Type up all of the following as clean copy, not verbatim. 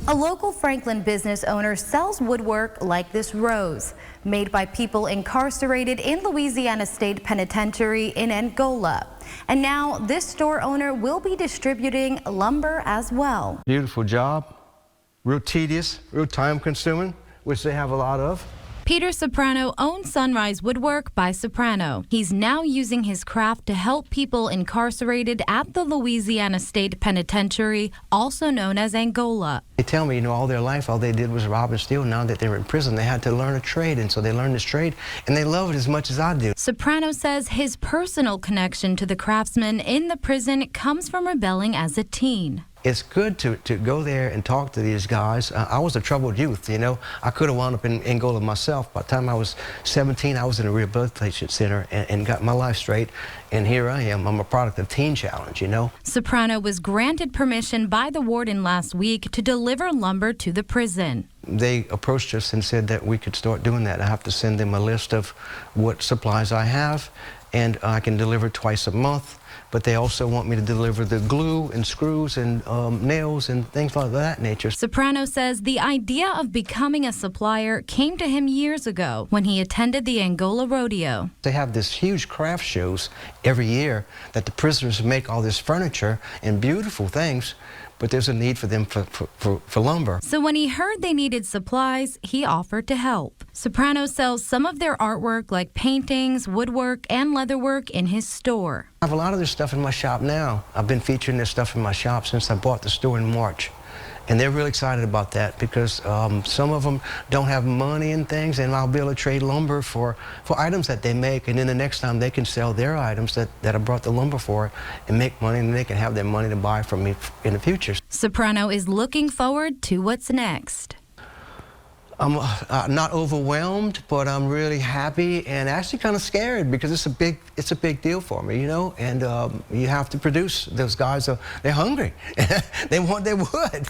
A local Franklin business owner sells woodwork like this rose, made by people incarcerated in Louisiana State Penitentiary in Angola. And now this store owner will be distributing lumber as well. Beautiful job, real tedious, real time consuming, which they have a lot of. Peter Soprano owns Sunrise Woodwork by Soprano. He's now using his craft to help people incarcerated at the Louisiana State Penitentiary, also known as Angola. They tell me, all their life, all they did was rob and steal. Now that they're in prison, they had to learn a trade, and so they learned this trade, and they love it as much as I do. Soprano says his personal connection to the craftsmen in the prison comes from rebelling as a teen. It's good to go there and talk to these guys. I was a troubled youth, I could have wound up in Angola myself. By the time I was 17, I was in a rehabilitation center and got my life straight. And here I am. I'm a product of Teen Challenge, Soprano was granted permission by the warden last week to deliver lumber to the prison. They approached us and said that we could start doing that. I have to send them a list of what supplies I have, and I can deliver twice a month. But they also want me to deliver the glue and screws and nails and things like that nature. Soprano says the idea of becoming a supplier came to him years ago when he attended the Angola rodeo. They have this huge craft shows every year that the prisoners make all this furniture and beautiful things, but there's a need for them for lumber. So when he heard they needed supplies, he offered to help. Soprano sells some of their artwork like paintings, woodwork, and leatherwork in his store. I have a lot of this stuff in my shop now. I've been featuring this stuff in my shop since I bought the store in March. And they're really excited about that because some of them don't have money and things, and I'll be able to trade lumber for items that they make, and then the next time they can sell their items that I brought the lumber for and make money, and they can have their money to buy from me in the future. Soprano is looking forward to what's next. I'm not overwhelmed, but I'm really happy and actually kind of scared because it's a big deal for me, and you have to produce. Those guys they're hungry. They want their wood,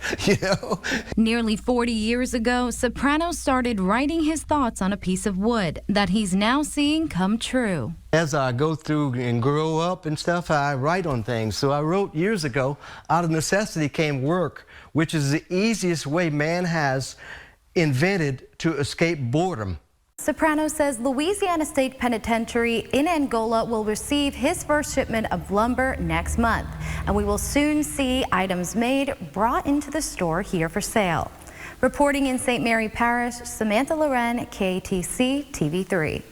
Nearly 40 years ago, Soprano started writing his thoughts on a piece of wood that he's now seeing come true. As I go through and grow up and stuff, I write on things. So I wrote years ago, out of necessity came work, which is the easiest way man has invented to escape boredom. Soprano says Louisiana State Penitentiary in Angola will receive his first shipment of lumber next month, and we will soon see items made brought into the store here for sale. Reporting in St. Mary Parish, Samantha Loren, KATC TV3.